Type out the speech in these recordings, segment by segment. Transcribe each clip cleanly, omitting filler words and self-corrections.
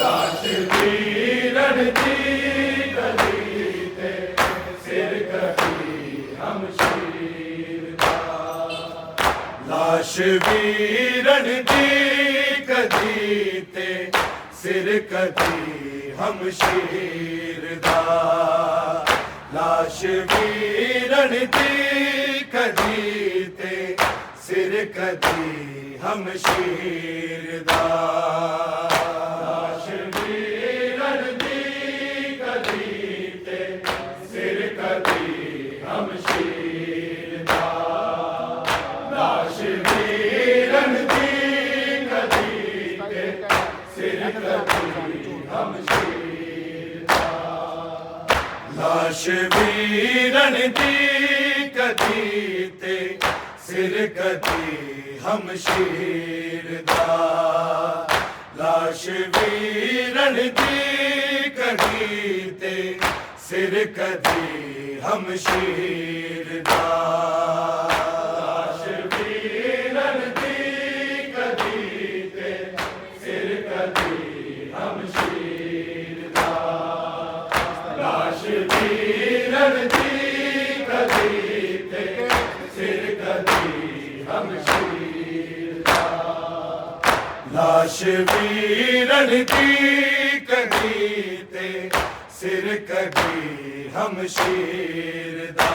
ਲਾਸ਼ ਵੀਰਨ ਦੀ ਕਦੀ ਤੇ ਸਿਰ ਕਦੀ ਹਮਸ਼ੀਰ ਦਾ ਲਾਸ਼ ਵੀਰਨ ਦੀ ਕਦੀ ਤੇ ਸਿਰ ਕਦੀ ਹਮਸ਼ੀਰ ਦਾ ਲਾਸ਼ ਵੀਰਨ ਦੀ ਕਦੀ ਤੇ ਸਿਰ ਕਦੀ ਹਮਸ਼ੀਰ ਦਾ ਲਾਸ਼ ਵੀਰਨ ਦੀ ਕਦੀ ਤੇ ਸਿਰ ਕਦੀ ਹਮਸ਼ੀਰ ਦਾ ਲਾਸ਼ ਵੀਰਨ ਦੀ ਕਦੀ ਤੇ ਸਿਰ ਕਦੀ ਹਮਸ਼ੀਰ ਦਾ ਲਾਸ਼ ਵੀਰਨ ਦੀ ਕਦੀ ਤੇ ਸਿਰ ਕਦੀ ਹਮਸ਼ੀਰ ਦਾ ਲਾਸ਼ ਵੀਰਨ ਦੀ ਕਦੀ ਤੇ ਸਿਰ ਕਦੀ ਹਮਸ਼ੀਰ ਦਾ ਲਾਸ਼ ਵੀਰਨ ਦੀ ਕਦੀ ਤੇ ਸਿਰ ਕਦੀ ਹਮਸ਼ੀਰ ਦਾ ਲਾਸ਼ ਵੀਰਨ ਦੀ ਕਦੀ ਤੇ ਸਿਰ ਕਦੀ ਹਮਸ਼ੀਰ ਦਾ ਲਾਸ਼ ਵੀਰਨ ਦੀ ਕਦੀ ਤੇ ਸਿਰ ਕਦੀ ਹਮਸ਼ੀਰ ਦਾ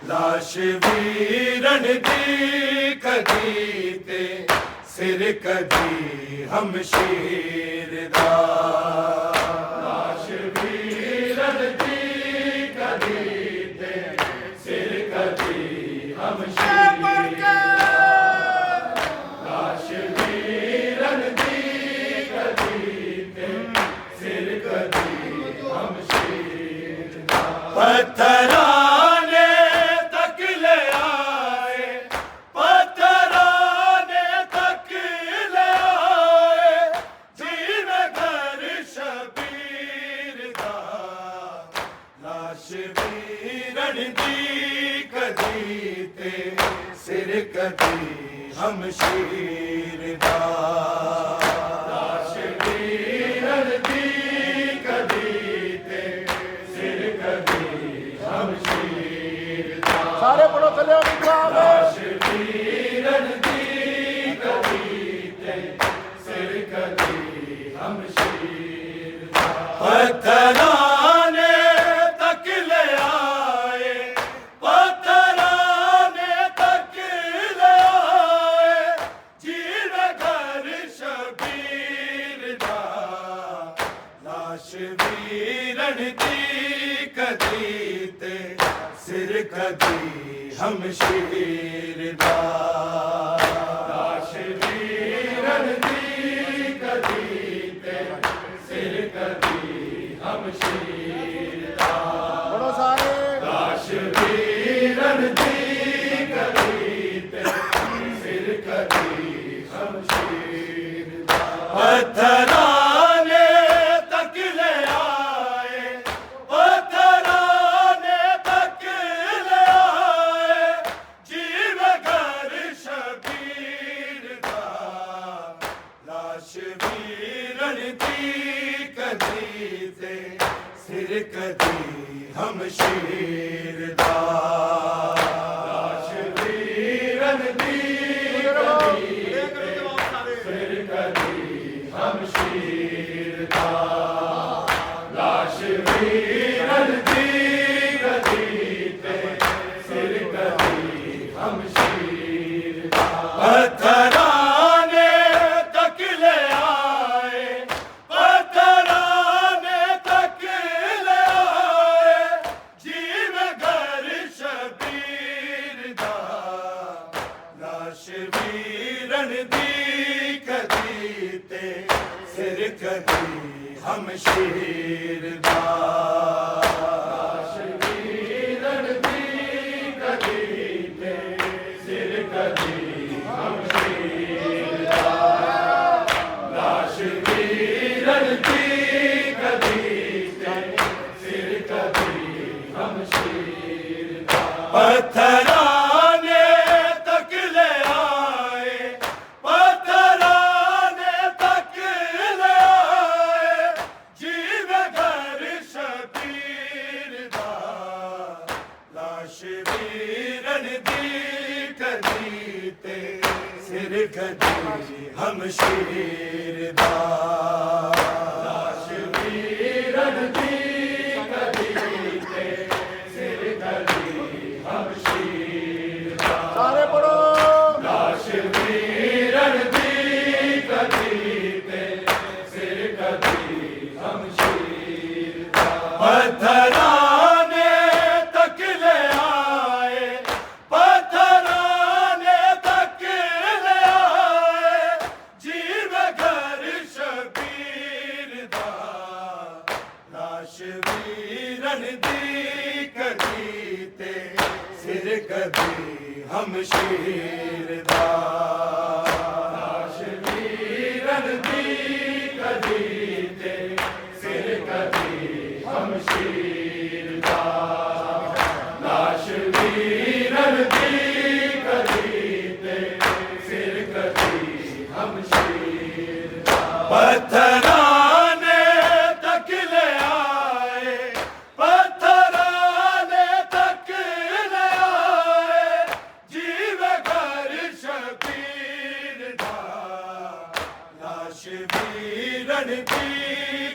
ਲਾਸ਼ ਵੀਰਨ ਦੀ ਕਦੀ ਤੇ ਸਿਰ ਕਦੀ ਹਮਸ਼ੀਰ ਦਾ ਲਾਸ਼ ਵੀਰਨ ਦੀ ਕਦੀ ਤੇ ਸਿਰ ਕਦੀ ਹਮਸ਼ੀਰ ਲਾਸ਼ ਵੀਰਨ ਦੀ ਕਦੀ ਤੇ ਸਿਰ ਕਦੀ ਹਮਸ਼ੀਰ ਦਾ ਪੱਥਰਾਂ ਨੇ ਤੱਕ ਲਿਆਏ ਪੱਥਰਾਂ ਨੇ ਤੱਕ ਲਿਆਏ ਜੀਵੇ ਘਰ ਸ਼ਬੀਰ ਦਾ ਲਾਸ਼ ਵੀਰਨ ਦੀ ਕਦੀ ਤੇ ਸਿਰ ਕਦੀ ਹਮਸ਼ੀਰ ਦਾ ਲਾਸ਼ ਵੀਰਨ ਦੀ ਕਦੀ ਤੇ ਸਿਰ ਕਦੀ ਹਮਸ਼ੀਰ ਦਾ ਸਾਰੇ ਪੜੋ ਥੱਲੇ ਵਿਕਰਾਮ ਲਾਸ਼ ਵੀਰਨ ਦੀ ਕਦੀ ਤੇ ਸਿਰ ਕਦੀ ਹਮਸ਼ੀਰ ਦਾ ਪੱਥਰਾਂ ਨੇ ਤੱਕ ਲਿਆਏ ਪੱਥਰਾਂ ਨੇ ਤੱਕ ਲਿਆਏ ਜੀਵੇ ਘਰ ਸ਼ਬੀਰ ਦਾ ਲਾਸ਼ ਵੀਰਨ ਦੀ ਕਦੀ ਤੇ ਸਿਰ ਕਦੀ ਹਮਸ਼ੀਰ ਦਾ ਲਾਸ਼ ਵੀਰਨ ਦੀ ਕਦੀ ਤੇ ਸਿਰ ਕਦੀ ਹਮਸ਼ੀਰ ਦਾ ਪੜੋ ਸਾਰੇ ਲਾਸ਼ ਵੀਰਨ ਦੀ ਕਦੀ ਤੇ ਸਿਰ ਕਦੀ ਹਮਸ਼ੀਰ ਦਾ ਪੱਥਰਾਂ ਨੇ ਤੱਕ ਲਿਆਏ ਪੱਥਰਾਂ ਨੇ ਤੱਕ ਲਿਆਏ ਜੀਵੇ ਘਰ ਸ਼ਬੀਰ ਦਾ ਲਾਸ਼ ਵੀਰਨ ਦੀ ਕਦੀ ਤੇ ਸਿਰ ਕਦੀ ਹਮਸ਼ੀਰ ਦਾ ਲਾਸ਼ ਵੀਰਨ ਦੀ ਕਦੀ ਤੇ ਸਿਰ ਕਦੀ ਹਮਸ਼ੀਰ ਦਾ ਲਾਸ਼ ਵੀਰਨ ਦੀ ਕਦੀ ਤੇ ਸਿਰ ਕਦੀ ਹਮਸ਼ੀਰ ਦਾ ਪੱਥਰਾਂ ਨੇ ਤੱਕ ਲਿਆਏ ਪੱਥਰਾਂ ਨੇ ਤੱਕ ਲਿਆਏ ਜੀਵੇ ਘਰ ਸ਼ਬੀਰ ਦਾ ਲਾਸ਼ ਵੀਰਨ ਦੀ ਕਦੀ ਤੇ ਸਿਰ ਕਦੀ ਹਮਸ਼ੀਰ ਦਾ ਲਾਸ਼ ਵੀਰਨ ਦੀ ਕਦੀ ਤੇ ਸਿਰ ਕਦੀ ਹਮਸ਼ੀਰ ਦਾ ਲਾਸ਼ ਵੀਰਨ ਦੀ ਕਦੀ ਤੇ ਸਿਰ ਕਦੀ ਹਮਸ਼ੀਰ ਦਾ ਪੱਥਰਾਂ ਨੇ ਤੱਕ ਲਿਆਏ ਪੱਥਰਾਂ ਨੇ ਤੱਕ ਲਿਆਏ ਸ਼ਬੀਰ ਦਾ ਲਾਸ਼ ਵੀਰਨ ਦੀ ਕਦੀ ਤੇ ਸਿਰ ਕਦੀ ਹਮਸ਼ੀਰ ਦਾ ਸਾਰੇ ਪੜੋ ਲਾਸ਼ ਵੀਰਨ ਦੀ ਕਦੀ ਤੇ ਸਿਰ ਕਦੀ ਹਮਸ਼ੀਰ ਦਾ ਪੱਥਰਾਂ ਨੇ ਤੱਕ ਲਿਆਏ ਪੱਥਰਾਂ ਨੇ ਤੱਕ ਲਿਆਏ ਜੀਵੇ ਘਰ ਸ਼ਬੀਰ ਦਾ ਲਾਸ਼ ਵੀਰਨ ਦੀ ਕਦੀ ਤੇ ਸਿਰ ਕਦੀ ਹਮਸ਼ੀਰ ਦਾ ਲਾਸ਼ ਵੀਰਨ ਦੀ ਕਦੀ ਤੇ ਸਿਰ ਕਦੀ ਹਮਸ਼ੀਰ ਦਾ ਲਾਸ਼ ਵੀਰਨ ਦੀ ਕਦੀ ਤੇ ਸਿਰ ਕਦੀ ਹਮਸ਼ੀਰ ਦਾ ਪੱਥਰਾਂ ਨੇ ਤੱਕ ਲਿਆਏ ਪੱਥਰਾਂ ਨੇ ਤੱਕ ਲਿਆਏ ਜੀਵੇ ਘਰ ਸ਼ਬੀਰ ਦਾ ਲਾਸ਼ ਵੀਰਨ ਦੀ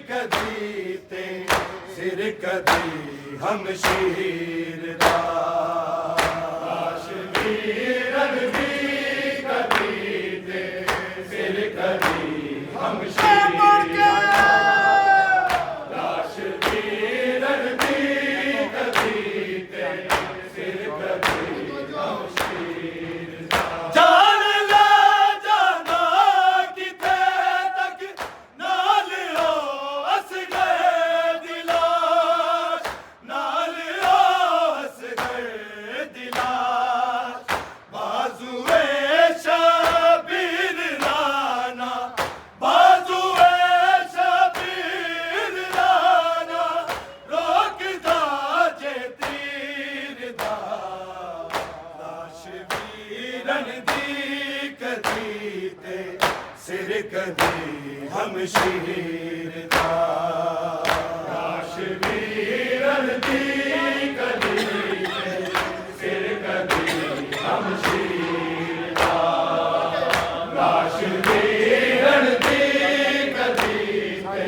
ਕਦੀ ਤੇ ਸਿਰ ਕਦੀ ਹਮਸ਼ੀਰ ਦਾ ਲਾਸ਼ ਵੀਰਨ ਦੀ ਕਦੀ ਤੇ ਸਿਰ ਕਦੀ ਹਮਸ਼ੀਰ ਦਾ ਲਾਸ਼ ਵੀਰਨ ਦੀ ਕਦੀ ਤੇ ਸਿਰ ਕਦੀ ਹਮਸ਼ੀਰ ਦਾ ਜਾਨ ਲੈ ਜਾਣਾ ਕਿਤੇ ਤੱਕ ਨਾਲ ਓ ਅਸ ਗਏ ਦਿਲਾਸ਼ ਨਾਲ ਓ ਅਸ ਗਏ ਦਿਲਾਸ਼ ਬਾਜ਼ੂਏ ਸ਼ਬੀਰ ਰਾਣਾ ਬਾਜ਼ੂਏ ਸ਼ਬੀਰ ਰਾਣਾ ਰੋਕਦਾ ਜੇ ਤੀਰ ਦਾ ਲਾਸ਼ ਵੀਰਨ ਦੀ ਕਦੀ ਤੇ ਸਿਰ ਕਦੀ ਹਮਸ਼ੀਰ ਦਾ ਲਾਸ਼ ਵੀਰਨ ਦੀ ਕਦੀ ਤੇ ਸਿਰ ਕਦੀ ਹਮਸ਼ੀਰ ਦਾ ਲਾਸ਼ ਵੀਰਨ ਦੀ ਕਦੀ ਤੇ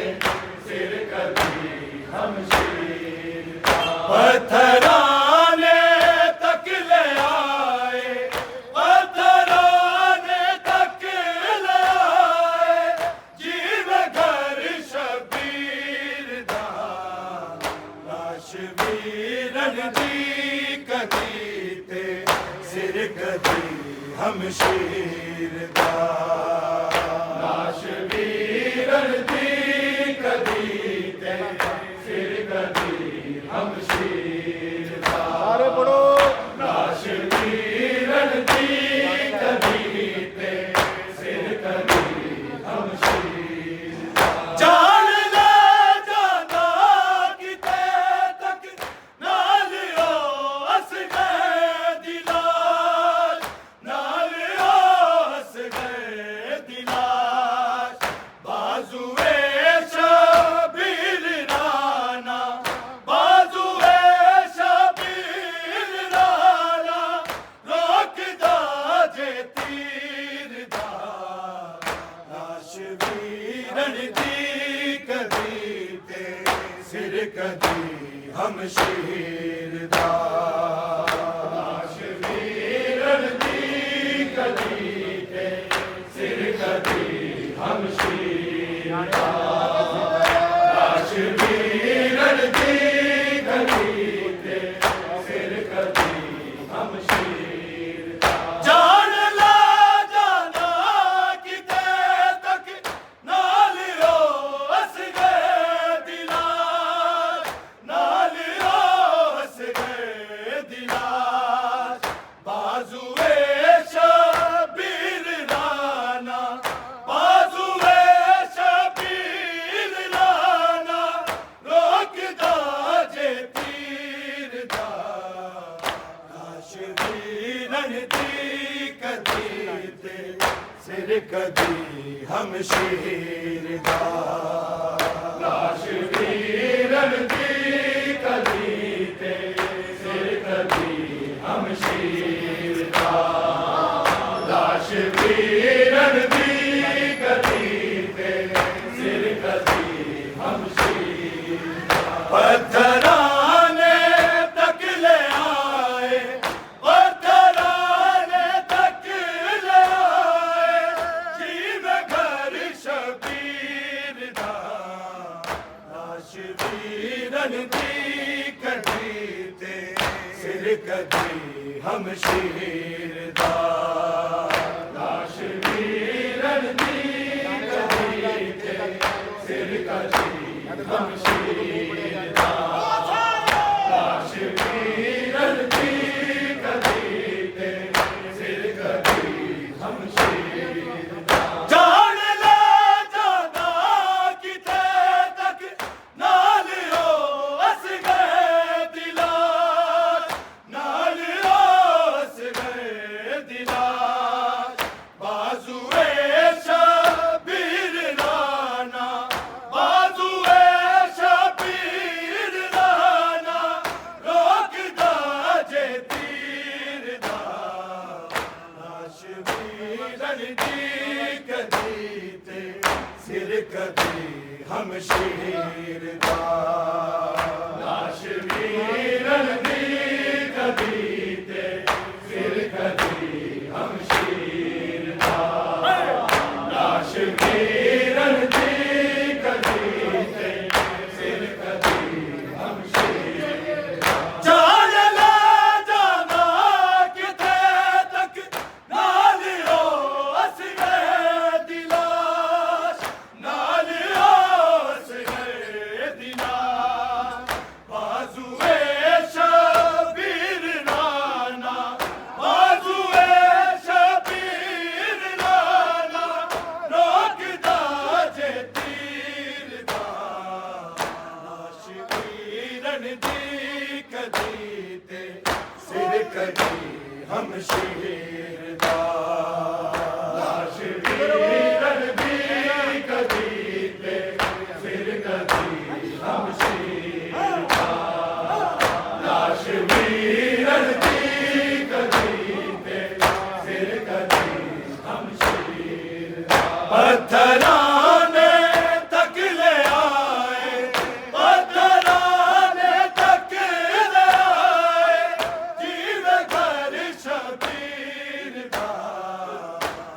ਸਿਰ ਕਦੀ ਹਮਸ਼ੀਰ ਦਾ ਪੱਥਰਾਂ ਨੇ ਤੱਕ ਲਿਆਏ ਪੱਥਰਾਂ ਨੇ ਤੱਕ ਲਿਆਏ ਜੀਵੇ ਘਰ ਸ਼ਬੀਰ ਦਾ ਲਾਸ਼ ਵੀਰਨ ਦੀ ਕਦੀ ਤੇ ਸਿਰ ਕਦੀ ਹਮਸ਼ੀਰ ਦਾ ਲਾਸ਼ ਵੀਰਨ ਦੀ ਕਦੀ ਤੇ ਸਿਰ ਕਦੀ ਹਮਸ਼ੀਰ ਦਾ ਸਾਰੇ ਪੜੋ ਲਾਸ਼ ਵੀਰਨ ਦੀ ਕਦੀ ਤੇ ਸਿਰ ਕਦੀ ਹਮਸ਼ੀਰ ਦਾ ਜਾਨ ਲੈ ਜਾਣਾ ਕਿਤੇ ਤੱਕ ਨਾਲ ਓ ਅਸ ਗਏ ਦਿਲਾਸ਼ ਨਾਲ ਓ ਅਸ ਗਏ ਦਿਲਾਸ਼ ਬਾਜ਼ੂਏ ਸ਼ਬੀਰ ਰਾਣਾ ਬਾਜ਼ੂਏ ਸ਼ਬੀਰ ਰਾਣਾ ਰੋਕਦਾ ਜੇ ਤੀਰ ਦਾ ਲਾਸ਼ ਵੀਰਨ ਦੀ ਕਦੀ ਤੇ ਸਿਰ ਕਦੀ ਹਮਸ਼ੀਰ ਦਾ ਲਾਸ਼ ਵੀਰਨ ਦੀ ਕਦੀ ਤੇ ਸਿਰ ਕਦੀ ਹਮਸ਼ੀਰ ਦਾ ਲਾਸ਼ ਵੀਰਨ ਦੀ ਕਦੀ ਤੇ ਸਿਰ ਕਦੀ ਹਮਸ਼ੀਰ ਦਾ ਜਾਨ ਲੈ ਜਾਣਾ ਕਿਤੇ ਤੱਕ ਨਾਲ ਓ ਅਸ ਗਏ ਦਿਲਾਸ਼ ਨਾਲ ਓ ਅਸ ਗਏ ਦਿਲਾਸ਼ ਬਾਜ਼ੂਏ ਸ਼ਬੀਰ ਰਾਣਾ ਬਾਜ਼ੂਏ ਸ਼ਬੀਰ ਰਾਣਾ ਰੋਕਦਾ ਜੇ ਤੀਰ ਦਾ ਲਾਸ਼ ਵੀਰਨ ਦੀ ਕਦੀ ਤੇ ਸਿਰ ਕਦੀ ਹਮਸ਼ੀਰ ਦਾ ਲਾਸ਼ ਵੀਰਨ ਦੀ ਕਦੀ ਤੇ ਸਿਰ ਕਦੀ ਹਮਸ਼ੀਰ ਦਾ ਲਾਸ਼ ਵੀਰਨ ਦੀ ਕਦੀ दी कदी ते सिर कदी हम शीर दा लाश वीरन दी कदी ते सिर कदी हम शीर दा लाश वीरन दी कदी ते सिर कदी हम शीर दा जान ला जाना किते तक नाल हो अस गए दिलार नाल हो अस गए दिलार बाजुए शबीर राना बाजुए शबीर राना रोकदा जे तीर दा लाश वीरन दी कदी ते सिर कदी हम शीर दा लाश वीरन दी कदी ते सिर कदी हम शीर दा लाश वीरन दी कदी ते सिर कदी हम शीर दा जान ला जाना किथे तक नाल हो अस गए दिलाश नाल हो अस गए दिलाश बाजुए शबीर राना बाजुए शबीर राना रोकदा जे तीर दा लाश वीरन दी कदी ते सिर कदी हम शीर दा लाश वीरन दी कदी ते सिर कदी हम शीर दा लाश वीरन दी कदी ते सिर कदी हम शीर दा पत्थराने तक ले आए पत्थराने तक ले आए जीवे घर शबीर दा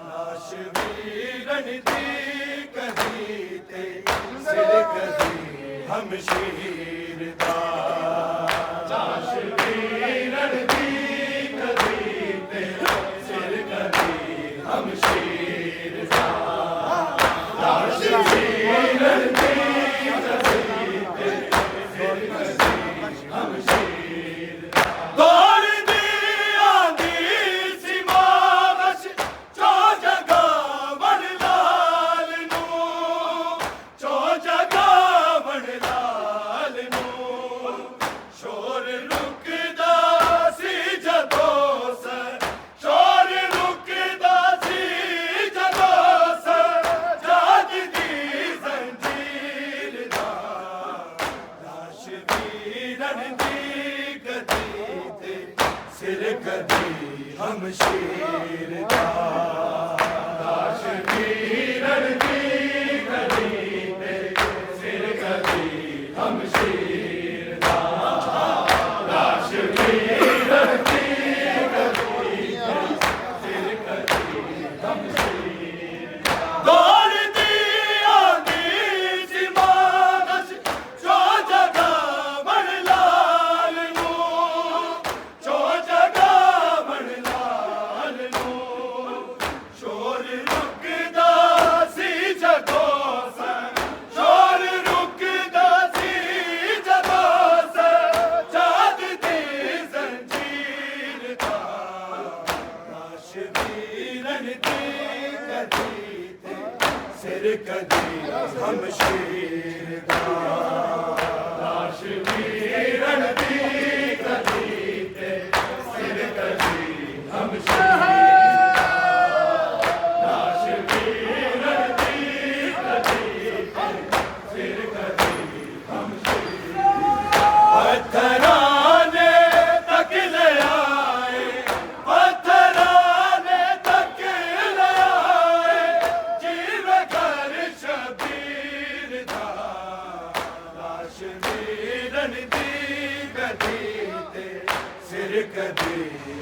लाश वीरन दी कदी ते सिर कदी हम शीर दा लाश वीरन दी कदी ते सिर कदी हम शीर दा लाश वीरन दी कदी ते सिर कदी हम शीर दा दौड़ दी आंधी सीमा बश चो जगा बड़ लाल नू चो जगा बड़ लाल नू शोर रुकदा सी जदों से शोर रुकदा सी जदों से जाग दी जंजीर दा लाश वीरन दी कदी ते सिर कदी हम शीर दा लाश वीरन दी कदी ते सिर कदी हम शीर दा लाश वीरन दी कदी ते सिर कदी हम शीर दा दौड़ दी आंधी सीमा बश चो जगा बड़ लाल नू चो जगा बड़ लाल नू शोर रुकदा सी जदों से शोर रुकदा सी जदों से जाग दी जंजीर दा लाश वीरन दी कदी ते सिर कदी हम शीर दा लाश वीरन दी कदी ते सिर कदी हम शीर दा लाश वीरन दी कदी ते सिर कदी हम शीर दा पत्थराने तक ले आए पत्थराने तक ले आए जीवे घर शबीर दा लाश वीरन दी कदी ते सिर कदी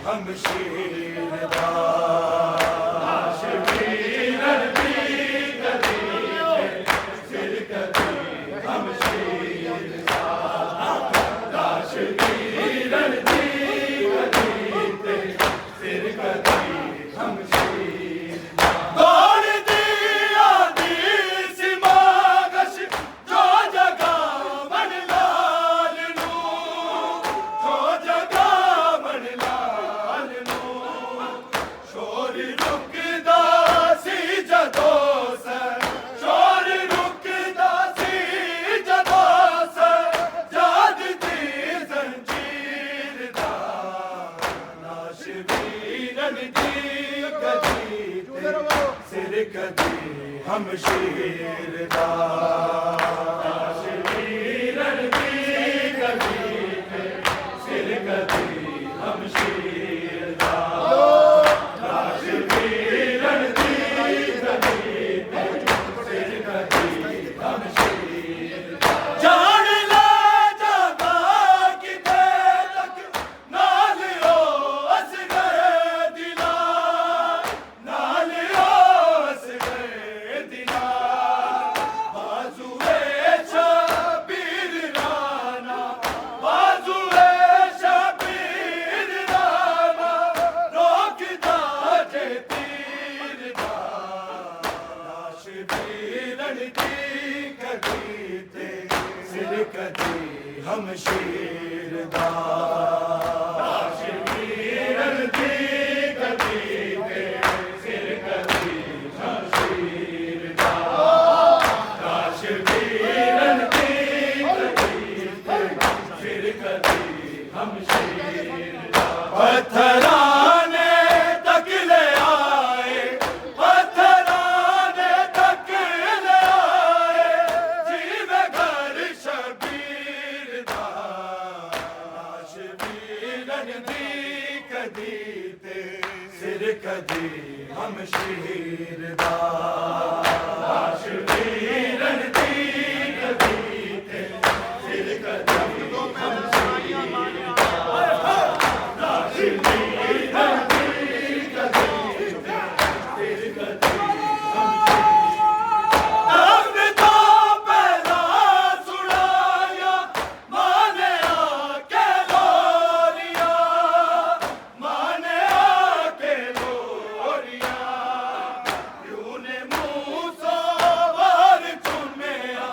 हम शीर दा लाश वीरन दी कदी ते सिर कदी हम शीर दा हमशीर दा वीरन दी कदी ते सिर कदी हमशीर दा वीरन दी कदी ते सिर कदी हमशीर दा जान ला जागा किथे तक नाल ओ असगर दिला नाल ओ असगर दिला बाजुए शबीर राना बाजुए शबीर राना रोकदा जे तीर दा लाश वीरन दी कदी ते सिर कदी हमशीर दा लाश वीरन दी कदी ते सिर कदी हमशीर दा लाश वीरन दी कदी ते सिर कदी हमशीर दा पत्थराने तक ले आए पत्थराने तक ले आए जीवे घर शबीर दा लाश वीरन दी कदी ते सिर कदी हमशीर दा लाश वीरन दी कदी ते सिर कदी हमशीर दा लाश वीरन दी कदी ते सिर कदी हमशीर दा पहला सुनाया माने आके लोरिया माने आके लोरिया यूने मूसा वार चुमेया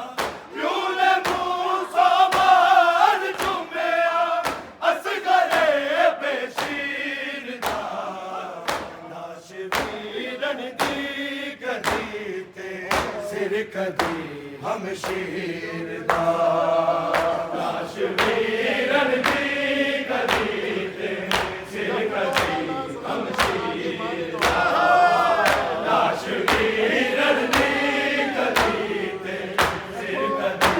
यूने मूसा वार चुमेया असगरे बेशीर दा लाश वीरन दी कदी ते सिर कदी हमशीर दा लाश वीरन दी कदी ते सिर कदी हमशीर दा लाश वीरन दी कदी ते सिर कदी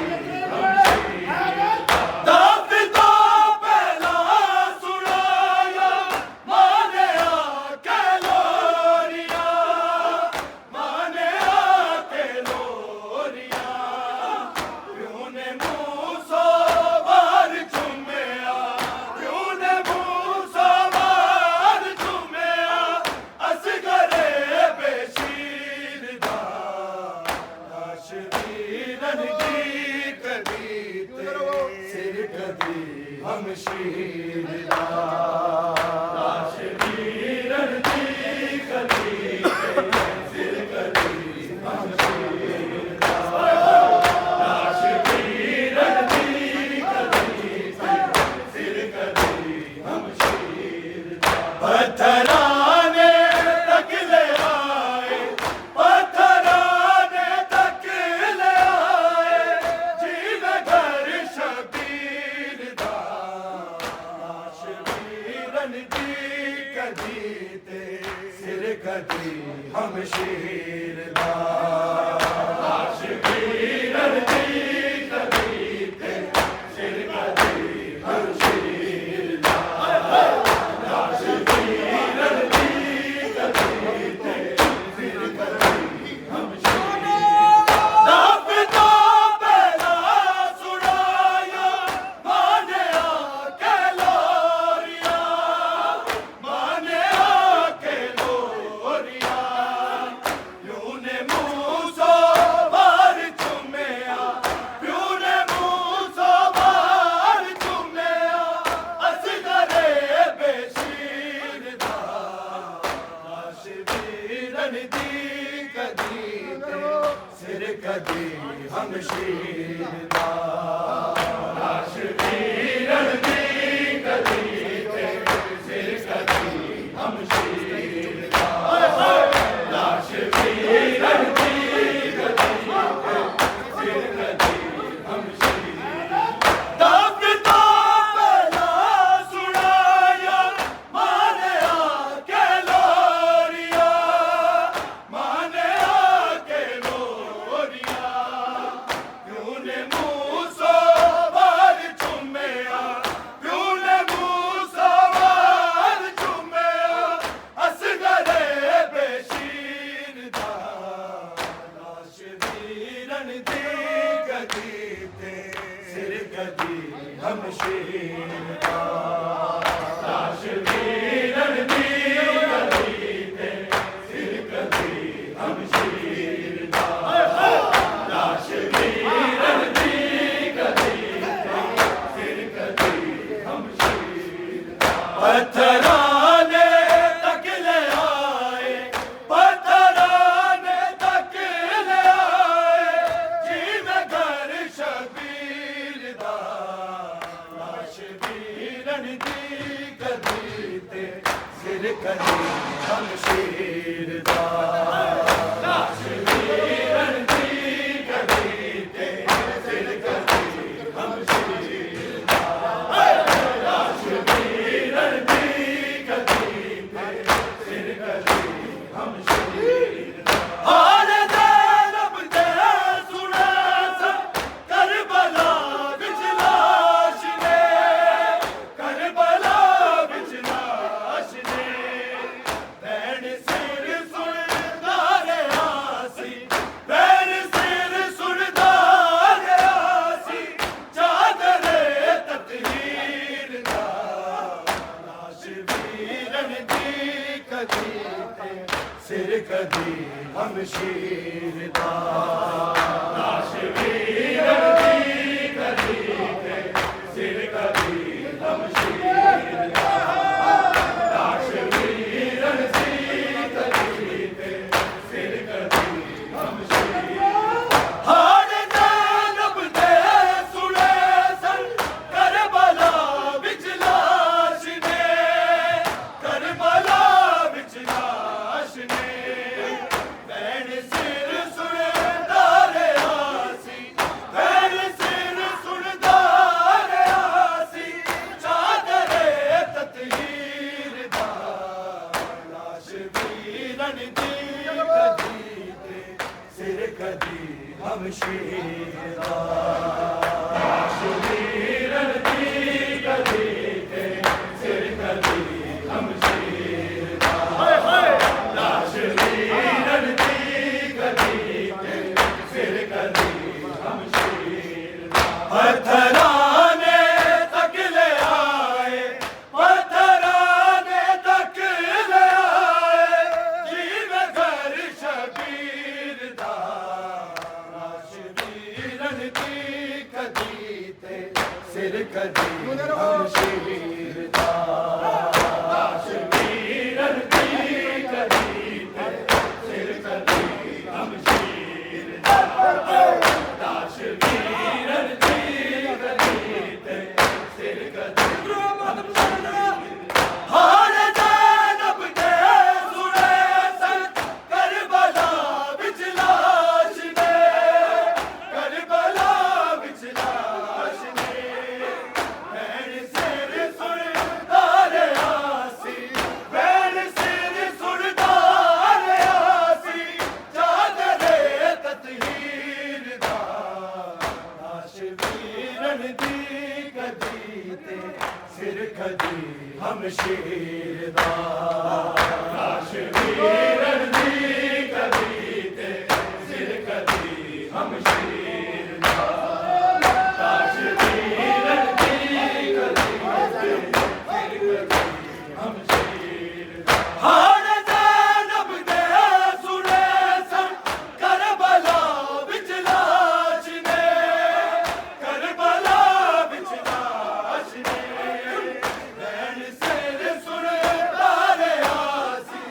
हमशीर दा पिता पहला सुनाया माने आके लोरिया माने आके लोरिया यूने मूसा वार चुमेया यूने मूसा वार चुमेया असगरे बेशीर दा लाश वीरन दी कदी ते सिर कदी हमशीर दा लाश वीरन दी कदी ते सिर कदी हमशीर दा लाश वीरन दी कदी ते सिर कदी हमशीर दा पत्थराने तक ले आए पत्थराने तक ले आए जीवे घर शबीर दा लाश वीरन दी कदी ते सिर कदी हमशीर दा लाश वीरन दी कदी ते सिर कदी हमशीर दा लाश वीरन दी कदी ते सिर कदी हमशीर दा पिता पहला सुनाया माने आके लोरिया माने आके लोरिया यूने मूसा वार चुमेया यूने मूसा वार चुमेया असगरे बेशीर दा लाश वीरन दी कदी ते सिर कदी हमशीर दा लाश वीरन दी कदी ते सिर कदी हमशीर दा लाश वीरन दी कदी ते सिर कदी हमशीर दा पिता पहला सुनाया माने आके लोरिया माने आके लो वीरन दी कदी ते सिर कदी हमशीर दा लाश वीरन दी कदी ते सिर कदी हमशीर दा लाश वीरन दी कदी ते सिर कदी हमशीर दा पत्थराने तक ले आए पत्थराने तक ले आए जीवे घर शबीर दा लाश वीरन दी कदी ते सिर कदी हमशीर दा लाश वीरन दी कदी ते सिर कदी हमशीर दा लाश वीरन दी कदी ते सिर कदी हमशीर दा हाल दे रब दे सुने सा करबला विच लाश ने करबला विच लाश ने भैन सिर सुनदा रहा सी भैन सिर सुनदा रहा सी चादरे ततहीर दा लाश वीरन दी कदी ते सिर कदी हमशीर दा लाश वीरन दी कदी ते सिर कदी हमशीर दा लाश वीरन दी कदी ते सिर कदी हमशीर हाल जानब दे सुने सन करबला विच लाश ने करबला विच लाश ने भैन सिर सुनदा रहा सी भैन सिर सुनदा रहा सी चादरे ततहीर दा लाश वीरन दी कदी ते सिर कदी हमशीर दा लाश वीरन दी कदी ते सिर कदी हमशीर दा लाश वीरन दी कदी ते सिर कदी हमशीर दा पत्थराने तक ले आए पत्थराने तक ले आए जीवे घर शबीर दा लाश वीरन दी कदी ते सिर कदी हमशीर दा लाश वीरन दी कदी ते सिर कदी हमशीर दा लाश वीरन दी कदी ते सिर कदी हमशीर दा हाल जानब दे सुने सन करबला विच लाश ने करबला विच लाश ने भैन सिर सुनदा रहा सी भैन सिर सुनदा रहा सी चादरे ततहीर दा लाश वीरन दी कदी ते सिर कदी हमशीर दा लाश वीरन दी कदी ते सिर कदी हमशीर दा लाश वीरन दी कदी ते सिर कदी हमशीर दा हाल जानब दे सुने सन करबला विच लाश ने करबला विच लाश ने भैन सिर सुनदा रहा सी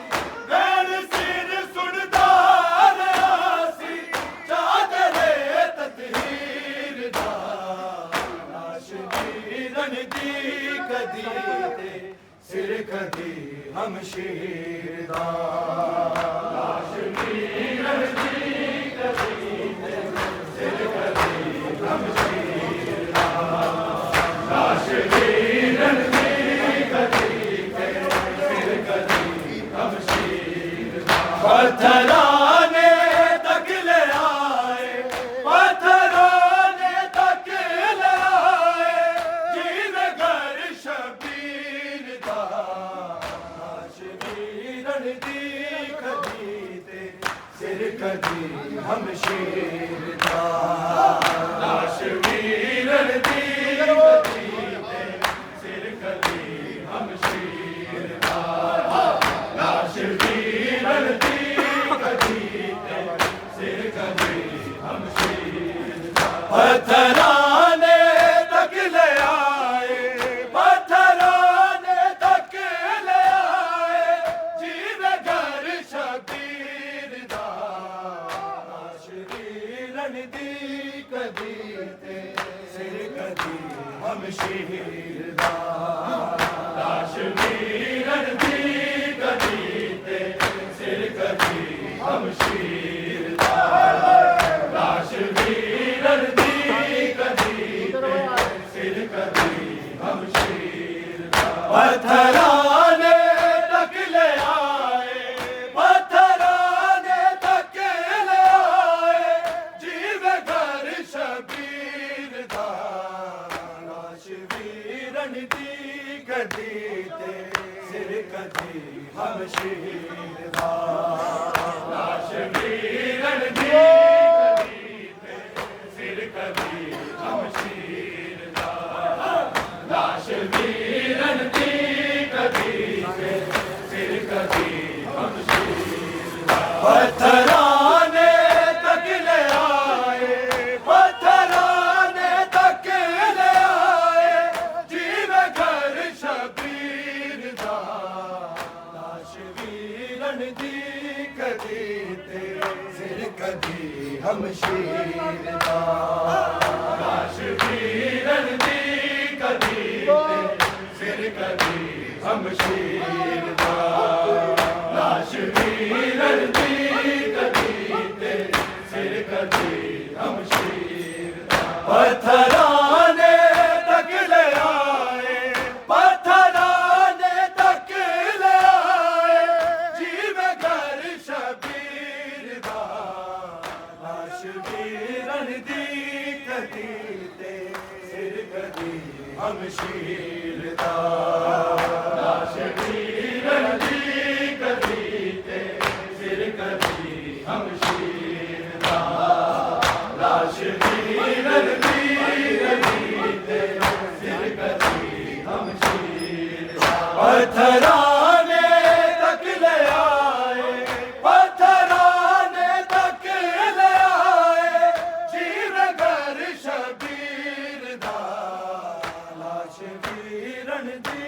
भैन सिर सुनदा रहा सी चादरे ततहीर दा लाश वीरन दी कदी ते सिर कदी हमशीर दा लाश वीरन दी कदी ते सिर कदी हमशीर दा लाश वीरन दी कदी ते सिर कदी हमशीर दा पत्थराने तक ले आए पत्थराने तक ले आए जीवे घर शबीर दा लाश वीरन दी कदी ते सिर कदी पत्थराने तक ले आए, पत्थराने तक ले आए, जीवे घर शबीर दा, शरीरन दी कदी ते सिर कदी हमशीर दा, शरीरन दी कदी ते सिर कदी हमशीर दा, शरीरन दी कदी ते सिर कदी हमशीर दा। पत्थराने तक ले आए, पत्थराने तक ले आए, जीवे घर शबीर दा, शरीरन दी कदी ते सिर कदी हमशीर दा, शरीरन दी कदी ते सिर कदी हमशीर दा, शरीरन दी कदी ते सिर कदी हमशीर दा। पत्थराने तक ले आए, पत्थराने तक ले आए, जीवे घर शबीर दा, शरीरन दी कदी ते सिर कदी हमशीर दा, शरीरन दी कदी ते सिर कदी हमशीर दा, शरीरन दी कदी ते सिर कदी हमशीर दा। पत्थराने तक ले आए, पत्थराने तक ले आए, जीवे घर शबीर दा, शरीरन दी कदी ते सिर कदी हमशीर दा, शरीरन दी कदी ते सिर कदी हमशीर दा, शरीरन दी कदी ते सिर कदी हमशीर दा। पत्थराने तक ले आए, पत्थराने तक ले आए, जीवे घर शबीर दा, शरीरन दी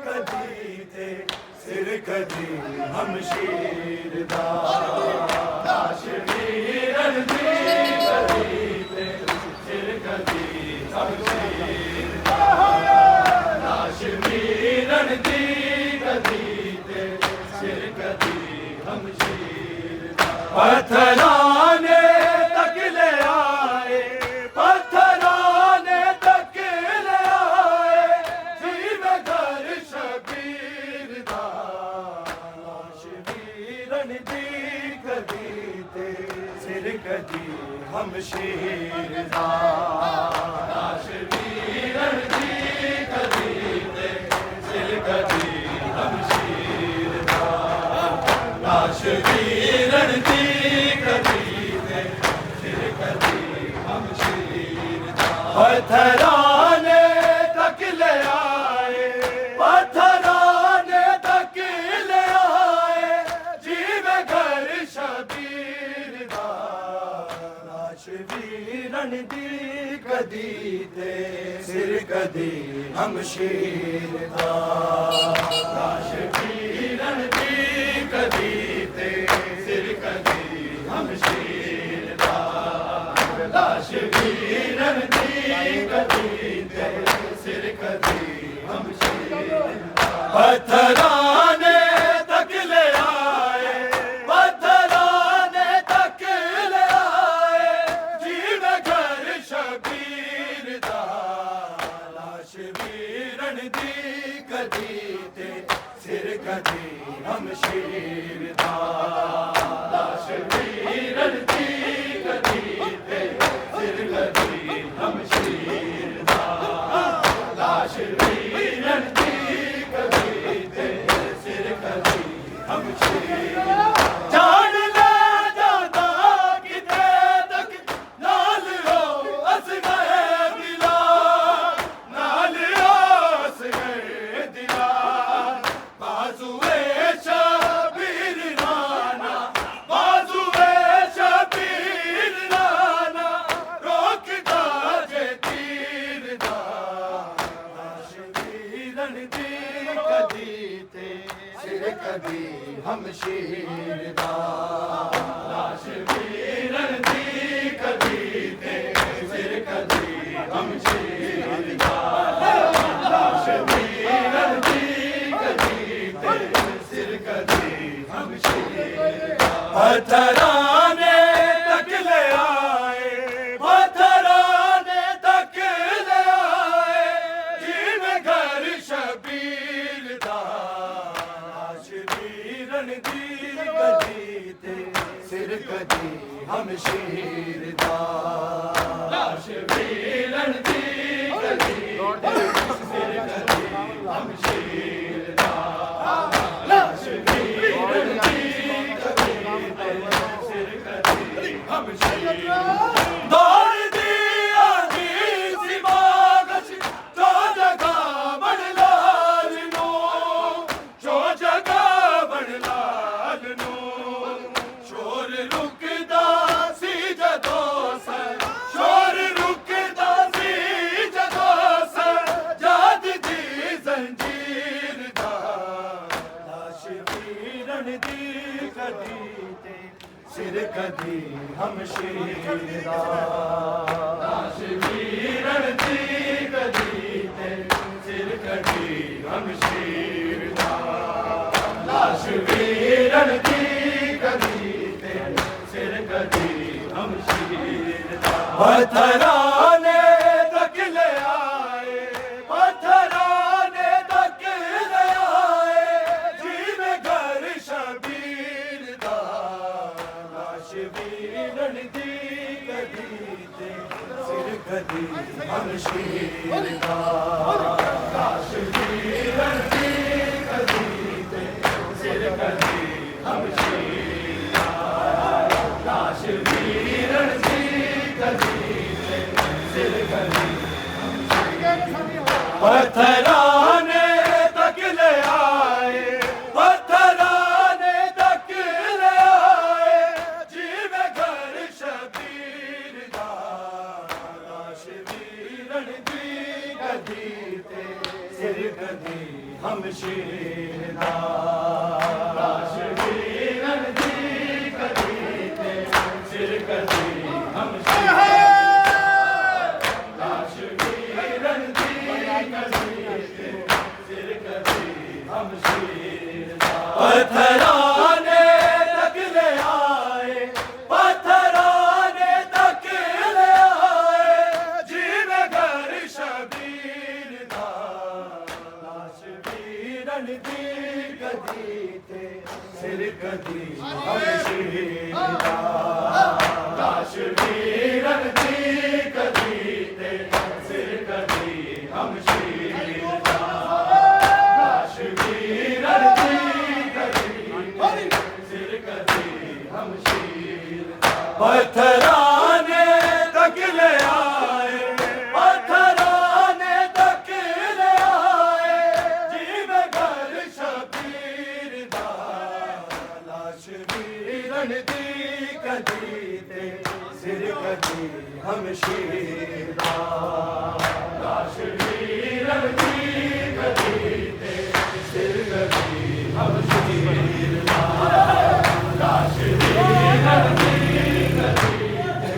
कदी ते सिर कदी हमशीर दा, शरीरन दी कदी ते सिर कदी हमशीर दा, शरीरन दी कदी ते सिर कदी हमशीर दा। पत्थराने तक ले आए, पत्थराने तक ले आए, जीवे घर शबीर दा, शरीरन दी कदी ते सिर कदी हमशीर दा, शरीरन दी कदी ते सिर कदी हमशीर दा, शरीरन दी कदी ते सिर कदी हमशीर दा। पत्थराने तक ले आए, पत्थराने तक ले आए, जीवे घर शबीर दा, शरीरन दी कदी ते सिर कदी हमशीर दा, शरीरन दी कदी ते सिर कदी हमशीर दा, शरीरन दी कदी ते सिर कदी हमशीर दा। पत्थराने तक ले आए, पत्थराने तक ले आए, जीवे घर शबीर दा, शरीरन दी कदी ते सिर कदी हमशीर दा, शरीरन दी कदी ते सिर कदी हमशीर दा, शरीरन दी कदी ते सिर कदी हमशीर दा। जान ले जाता किते तक नाल हो अस गए दिला, नाल अस गए दिला, बाजुए शबीर ਹਮਸ਼ੀਰ ਦਾ ਲਾਸ਼ ਵੀਰਨ ਦੀ ਕਦੀ ਤੇ ਸਿਰ ਕਦੀ ਹਮਸ਼ੀਰ ਦਾ ਲਾਸ਼ ਵੀਰਨ ਦੀ ਕਦੀ ਤੇ ਸਿਰ ਕਦੀ ਹਮਸ਼ੀਰ ਦਾ ਪੱਥਰਾਂ ਨੇ ਤੱਕ ਲਿਆਏ ਪੱਥਰਾਂ ਨੇ ਤੱਕ ਲਿਆਏ ਜਿਵੇਂ ਘਰ ਸ਼ਬੀਰ ਦਾ ਲਾਸ਼ ਵੀਰਨ ਦੀ ਕਦੀ ਤੇ ਸਿਰ ਕਦੀ ਹਮਸ਼ੀਰ ਦਾ ਲਾਸ਼ ਵੀਰਨ ਦੀ ਕਦੀ ਤੇ ਸਿਰ ਕਦੀ ਹਮਸ਼ੀਰ ਦਾ ਲਾਸ਼ ਵੀਰਨ ਦੀ ਕਦੀ ਤੇ ਸਿਰ ਕਦੀ ਹਮਸ਼ੀਰ ਦੌੜਦੀ ਆਂਦੀ ਸੀ ਬਾਗਸ਼ ਜੋ ਜਗਾ ਬਣ ਲਾਲ ਨੂੰ ਜੋ ਜਗਾ ਬਣ ਲਾਲ ਨੂੰ ਸ਼ੋਰ ਰੁਕਦਾ ਸੀ ਜਦੋਂ ਸ਼ੋਰ ਰੁਕਦਾ ਸੀ ਜਦੋਂ ਜਦ ਦੀ ਜ਼ੰਜੀਰ ਦਾ ਲਾਸ਼ ਵੀਰਨ ਦੀ ਕਦੀ ਤੇ ਸਿਰ ਕਦੀ ਹਮਸ਼ੀਰ ਦਾ ਲਾਸ਼ ਵੀਰਨ ਦੀ ਕਦੀ ਤੇ ਸਿਰ ਕਦੀ ਹਮਸ਼ੀਰ ਦਾ ਲਾਸ਼ ਵੀਰਨ ਦੀ ਕਦੀ ਤੇ ਸਿਰ ਕਦੀ ਹਮਸ਼ੀਰ ਦਾ ਪੱਥਰਾਂ ਨੇ ਤੱਕ ਲਿਆਏ ਪੱਥਰਾਂ ਨੇ ਤੱਕ ਲਿਆਏ ਜਿਵੇਂ ਘਰ ਸ਼ਬੀਰ ਦਾ ਲਾਸ਼ ਵੀਰਨ ਦੀ ਕਦੀ ਤੇ ਸਿਰ ਕਦੀ ਹਮਸ਼ੀਰ ਦਾ ਲਾਸ਼ ਵੀਰਨ ਦੀ ਕਦੀ ਤੇ ਸਿਰ ਕਦੀ ਹਮਸ਼ੀਰ ਦਾ ਲਾਸ਼ ਵੀਰਨ ਦੀ ਕਦੀ ਤੇ ਸਿਰ ਕਦੀ ਪੱਥਰਾਂ ਨੇ ਤੱਕ ਲਿਆਏ ਪੱਥਰਾਂ ਨੇ ਤੱਕ ਲਿਆਏ ਜਿਵੇਂ ਘਰ ਸ਼ਬੀਰ ਦਾ ਲਾਸ਼ ਵੀਰਨ ਦੀ ਕਦੀ ਤੇ ਸਿਰ ਕਦੀ ਹਮਸ਼ੀਰ ਦਾ ਲਾਸ਼ ਵੀਰਨ ਦੀ ਕਦੀ ਤੇ ਸਿਰ ਕਦੀ ਹਮਸ਼ੀਰ ਲਾਸ਼ ਵੀਰਨ ਦੀ ਕਦੀ ਤੇ ਸਿਰ ਕਦੀ ਹਮਸ਼ੀਰ ਦਾ ਪੱਥਰਾਂ ਨੇ ਤੱਕ ਲਿਆਏ ਪੱਥਰਾਂ ਨੇ ਤੱਕ ਲਿਆਏ ਜਿਵੇਂ ਘਰ ਸ਼ਬੀਰ ਦਾ ਲਾਸ਼ ਵੀਰਨ ਦੀ ਕਦੀ ਤੇ ਸਿਰ ਕਦੀ ਹਮਸ਼ੀਰ ਦਾ ਲਾਸ਼ ਵੀਰਨ ਦੀ ਕਦੀ ਤੇ ਸਿਰ ਕਦੀ ਹਮਸ਼ੀਰ ਦਾ ਲਾਸ਼ ਵੀਰਨ ਦੀ ਕਦੀ ਸਿਰ ਕਦੀ ਹਮਸ਼ੀਰ ਦਾ ਪੱਥਰਾਂ ਨੇ ਤੱਕ ਲਿਆਏ ਪੱਥਰਾਂ ਨੇ ਤੱਕ ਲਿਆਏ ਜਿਵੇਂ ਘਰ ਸ਼ਬੀਰ ਦਾ ਲਾਸ਼ ਵੀਰਨ ਦੀ ਕਦੀ ਤੇ ਸਿਰ ਕਦੀ ਹਮਸ਼ੀਰ ਦਾ ਲਾਸ਼ ਵੀਰਨ ਦੀ ਕਦੀ ਤੇ ਸਿਰ ਕਦੀ ਹਮਸ਼ੀਰ ਦਾ ਲਾਸ਼ ਵੀਰਨ ਦੀ ਕਦੀ ਤੇ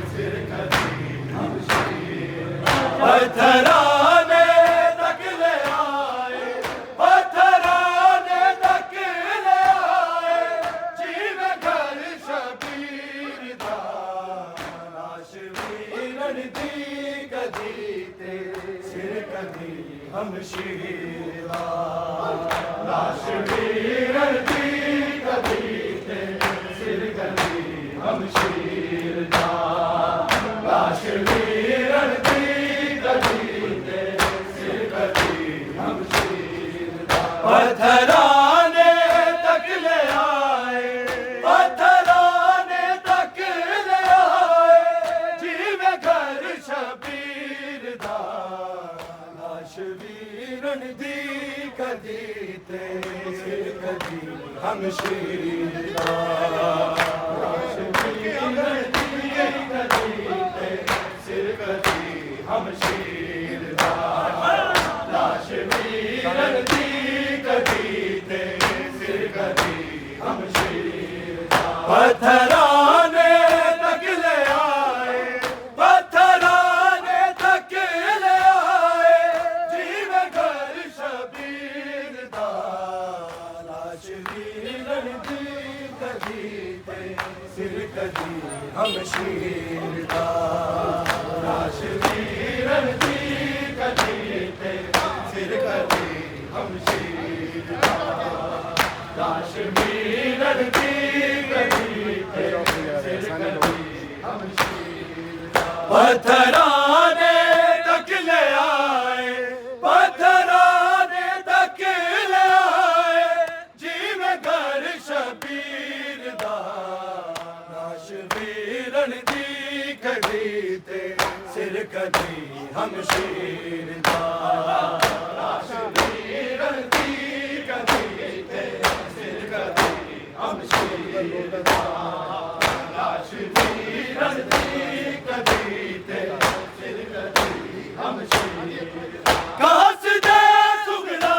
ਸਿਰ ਕਦੀ ਹਮਸ਼ੀਰ ਦਾ ਪੱਥਰਾਂ ਨੇ ਤੱਕ ਲਿਆਏ ਪੱਥਰਾਂ ਨੇ ਤੱਕ ਲਿਆਏ ਜਿਵੇਂ ਘਰ ਸ਼ਬੀਰ ਦਾ ਲਾਸ਼ ਵੀਰਨ ਦੀ ਕਦੀ ਤੇ ਸਿਰ ਕਦੀ ਹਮਸ਼ੀਰ ਦਾ ਲਾਸ਼ ਵੀਰਨ ਦੀ ਕਦੀ ਤੇ ਸਿਰ ਕਦੀ ਹਮਸ਼ੀਰ ਦਾ ਲਾਸ਼ ਵੀਰਨ ਦੀ ਕਦੀ ਤੇ ਸਿਰ ਕਦੀ ਹਮਸ਼ੀਰ ਦਾ ਪੱਥਰਾਂ ਨੇ ਤੱਕ ਲਿਆਏ ਪੱਥਰਾਂ ਨੇ ਤੱਕ ਲਿਆਏ ਜਿਵੇਂ ਘਰ ਸ਼ਬੀਰ ਦਾ ਲਾਸ਼ ਵੀਰਨ ਦੀ ਕਦੀ ਤੇ ਸਿਰ ਕਦੀ ਹਮਸ਼ੀਰ ਦਾ ਲਾਸ਼ ਵੀਰਨ ਦੀ ਕਦੀ ਤੇ ਸਿਰ ਕਦੀ ਹਮਸ਼ੀਰ ਦਾ ਲਾਸ਼ ਵੀਰਨ ਦੀ ਕਦੀ ਤੇ ਸਿਰ ਕਦੀ पत्थराने तक ले आए, पत्थराने तक ले आए, जीवे घर शबीर दा, लाश वीरन दी कदी ते सिर कदी हमशीर दा, लाश वीरन दी कदी ते सिर कदी हमशीर दा, लाश वीरन दी कदी ते सिर कदी हमशीर दा। कासदे सुगला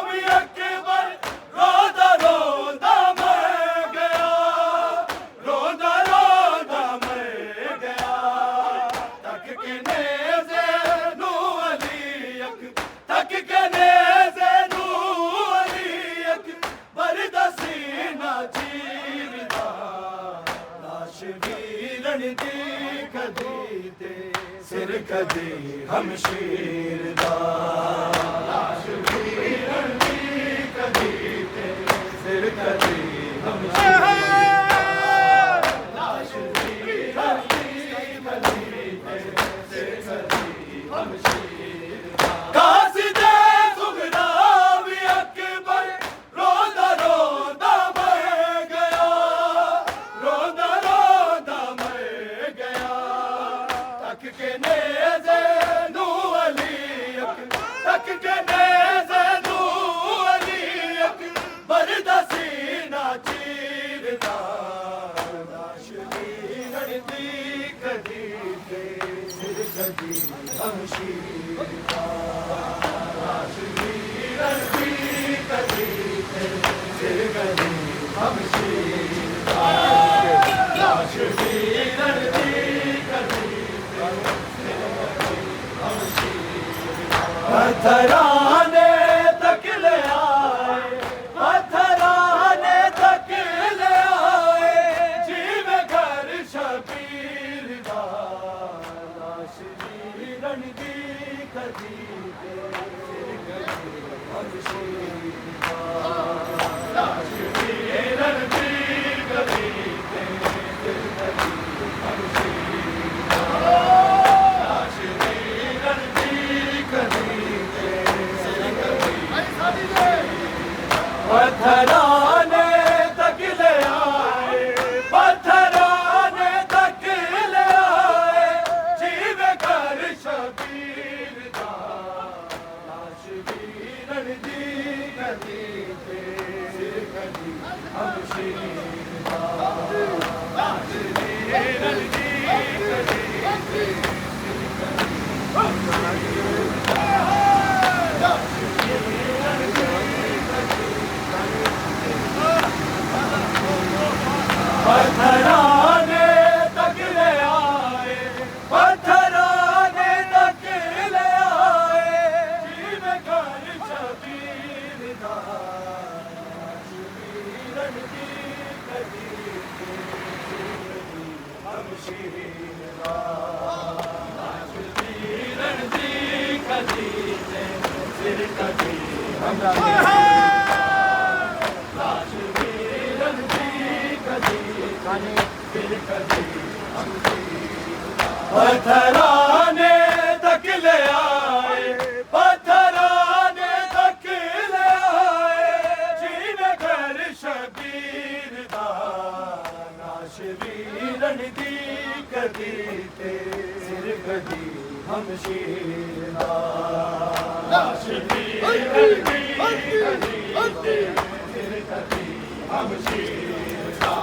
भी अकबर रोदा रोदा मर गया, रोदा रोदा मर गया, तक के नेज़े नू अली तक के नेज़े नू अली अकबर दा सीना चीरदा, लाश वीरन दी कदी ते सिर कदी हमशीर दा, लाश वीरन दी कदी ते सिर कदी हमशीर दा, लाश वीरन दी कदी ते सिर कदी हमशीर दा। कासिदे सुगरा भी अकबर रोदा रोदा मर गया, रोदा रोदा मर गया, तक के नेज़े नू अली तक के नेज़े नू अली अकबर दा सीना चीरदा, लाश वीरन दी कदी ते सिर कदी हमशीर दा, लाश वीरन दी कदी ते सिर कदी हमशीर दा, लाश वीरन दी कदी ते सिर कदी हमशीर दा। पत्थराने तक ले आए, पत्थराने तक ले आए, जीवे घर शबीर दा, लाश वीरन दी कदी ते सिर कदी हमशीर दा, लाश वीरन दी कदी ते सिर कदी हमशीर दा, लाश वीरन दी कदी ते सिर कदी हमशीर दा। पत्थराने तक ले आए, पत्थराने तक ले आए, जीवे घर शबीर दा, लाश वीरन दी कदी ते सिर कदी हमशीर दा, लाश वीरन दी कदी ते सिर कदी हमशीर दा, लाश वीरन दी कदी। पत्थराने तक ले आए, पत्थराने तक ले आए, जीवे घर शबीर दा, लाश वीरन दी कदी ते सिर कदी हमशीर दा, लाश वीरन दी कदी ते सिर कदी हमशीर दा, लाश वीरन दी कदी सिर कदी हमशीर दा। पत्थराने तक ले आए, पत्थराने तक ले आए, जीवे घर शबीर दा, लाश वीरन दी कदी ते सिर कदी हमशीर दा, लाश वीरन दी कदी ते सिर कदी हमशीर दा,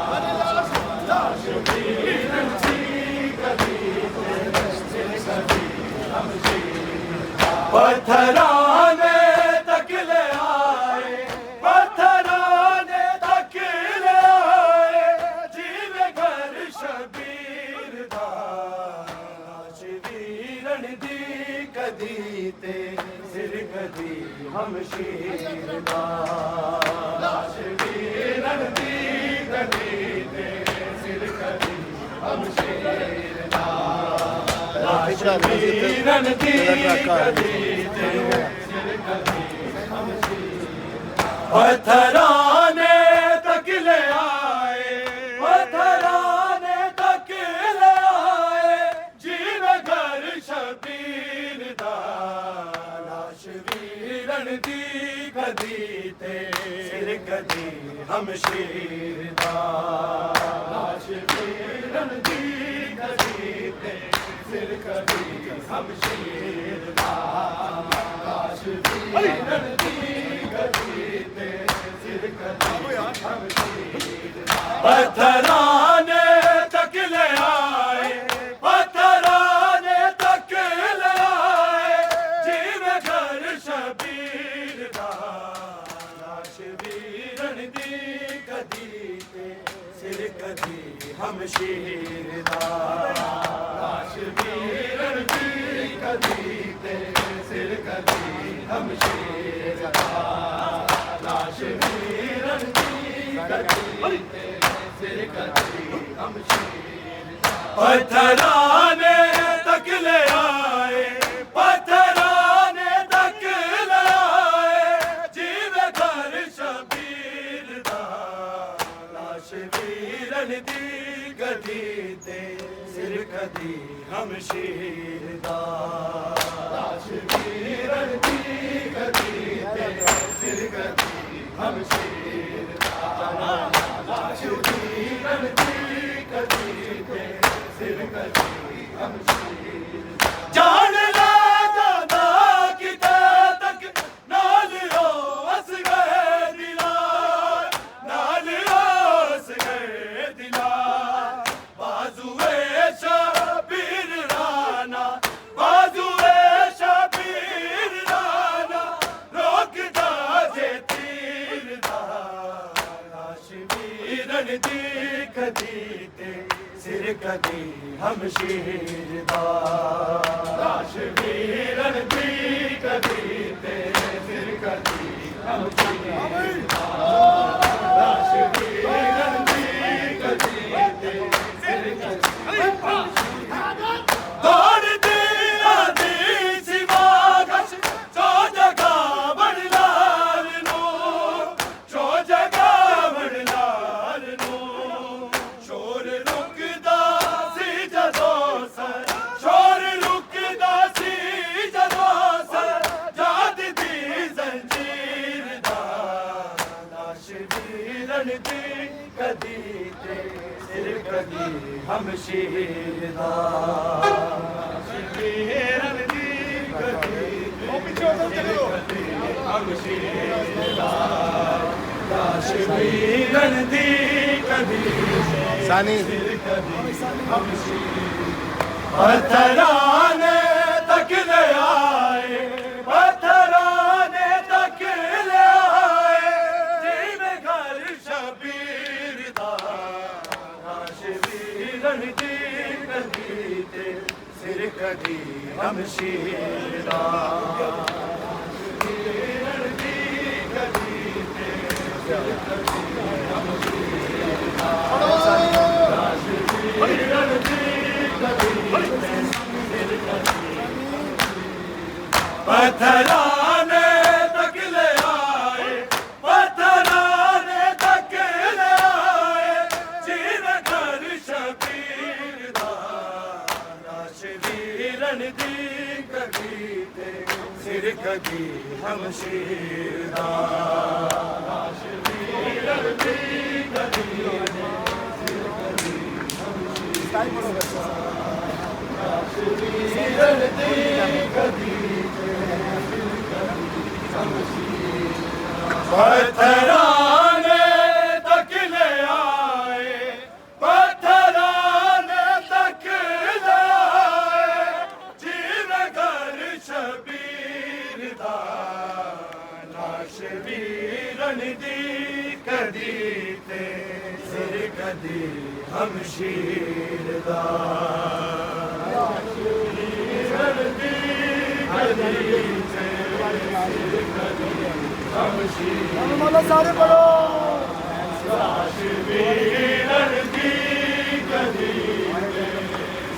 लाश वीरन दी कदी ते सिर कदी हमशीर दा। पत्थराने तक ले आए, पत्थराने तक ले आए, जीवे घर शबीर दा, लाश वीरन दी कदी ते सिर कदी हमशीर दा, लाश वीरन दी कदी ते सिर कदी हमशीर दा, लाश वीरन दी कदी ते सिर कदी हमशीर दा। पत्थराने तक ले आए, पत्थराने तक ले आए, जीवे कदी ते सिर कदी हमशीर दा लाश वीरन दी कदी ते सिर कदी हमशीर दा लाश वीरन दी कदी ते सिर कदी हमशीर दा पत्थराने तक ले आए पत्थराने तक ले आए जीवे घर शबीर दा लाश वीरन दी कदी ते सिर कदी हमशीर दा लाश वीरन दी कदी ते सिर कदी हमशीर दा लाश वीरन दी कदी ते सिर कदी हमशीर दा पत्थराने तक ले आए पत्थराने तक ले आए जीवे घर शबीर दा लाश वीरन दी कदी ते सिर कदी हमशीर दा लाश वीरन दी कदी ते सिर कदी हमशीर दा लाश वीरन दी कदी ते सिर कदी हमशीर दा जान ला दादा किते तक नाल ओस गए दिला नाल ओस गए दिला बाजुए शबीर राना बाजुए शबीर राना रोक दा जे तीर दा लाश वीरन दी कदी ते सिर कदी हमशीर दा लाश वीरन दी कदी ते सिर कदी हमशीर दा लाश वीरन दी कदी ते सिर कदी दौड़ती आंधी सिवा गश चो जगा बड़ लाल नू चो जगा बड़ लाल नू शोर रुकदा सी जदों सर शोर रुकदा सी जदों सर जाद दी जंजीर दा लाश वीरन दी कदी ते सिर कदी हमशीर दा लाश वीरन दी कदी ते सिर कदी हमशीर दा लाश वीरन दी कदी सानी पत्थराने तक ले आए पत्थराने तक ले आए जीवे घर शबीर दा लाश वीरन दी कदी ते सिर कदी हमशीर दा लाश वीरन दी कदी ते सिर कदी हमशीर दा लाश वीरन दी कदी ते सिर कदी पत्थराने तक ले आए पत्थराने तक ले आए जीवे घर शबीर दा लाश वीरन दी कदी ते सिर कदी हमशीर दा लाश वीरन दी कदी ते सिर कदी हमशीर दा लाश वीरन दी कदी ते सिर कदी हमशीर दा पत्थराने तक ले आए पत्थराने तक ले आए जीवे घर शबीर दा लाश वीरन दी कदी ते सिर कदी हमशीर दा लाश वीरन दी कदी ते सिर कदी हमशीर सारे पढ़ो लाश वीरन दी कदी ते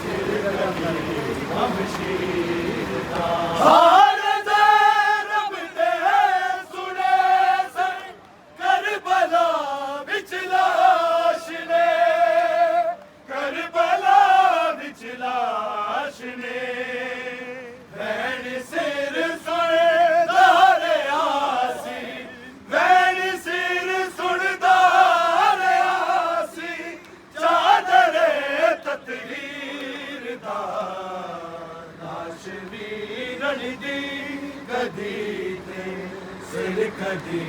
सिर कदी हमशीर दा हाल ज़ैनब दे सुने सन करबला विच लाश ने करबला विच लाश ने भैन सिर सुने दारे आसी रणदी कदी ते सिर कदी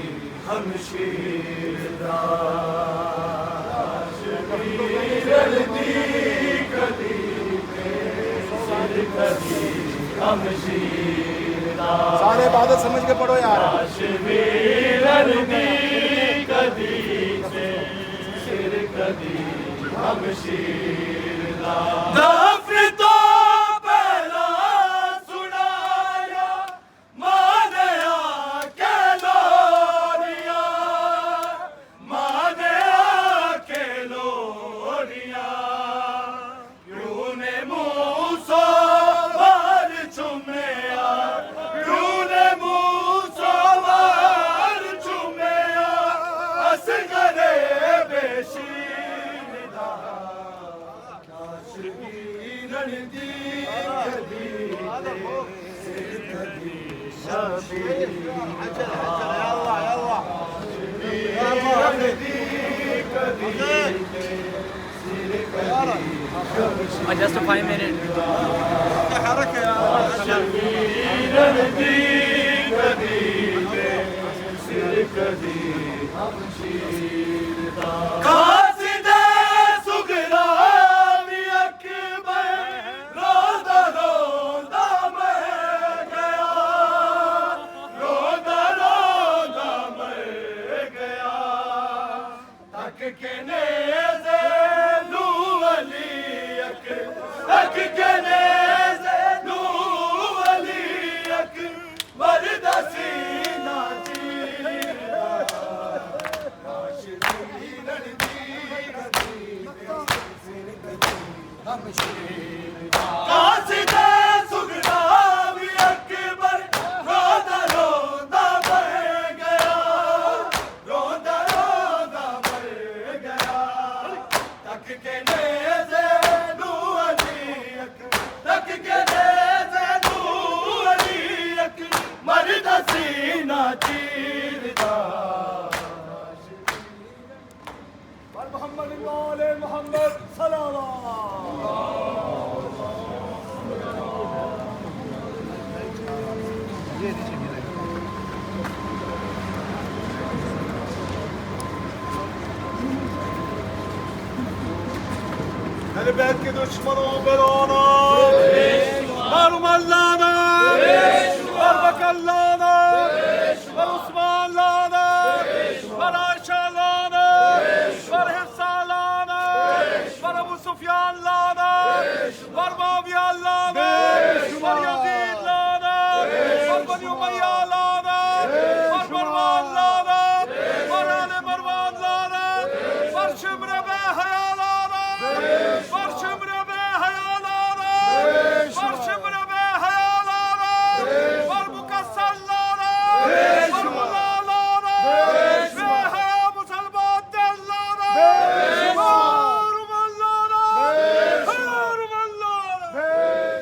हमशीर दा रणदी कदी ते सिर कदी हमशीर दा सारे इबादत समझ के पढ़ो यार रणदी कदी ते सिर कदी हमशीर दा दफन तो पहला सुनाया मानया के लोरिया मानया के लोरिया क्यों ने मूसो बार चुमया क्यों ने मूसो बार चुमया असगरे बेशीर दा रणदी कदी सिर कदी शबीर रणदी कदी सिर कदी Just a 5-minute. रणदी कदी सिर कदी हमशीर दा कासिदे सुगरा भी अकबर रोदा रोदा मर गया रोदा रोदा मर गया तक के नेज़े नू अली अकबर तक के नेज़े नू अली अकबर दा सीना चीरदा कासिदे सुगरा भी अकबर रोदा रोदा मर गया रोदा रोदा मर गया तक के नेज़े नू अली अकबर तक के नेज़े नू अली अकबर दा सीना चीरदा मोहम्मद वाले मोहम्मद अहले बैत के दुश्मनों बरोना मारूम अल्लाना बरबकल्लाना उस्मान लाना आयशा लाना हिफ्सा लाना अबू सुफियान लाना मुआविया लाना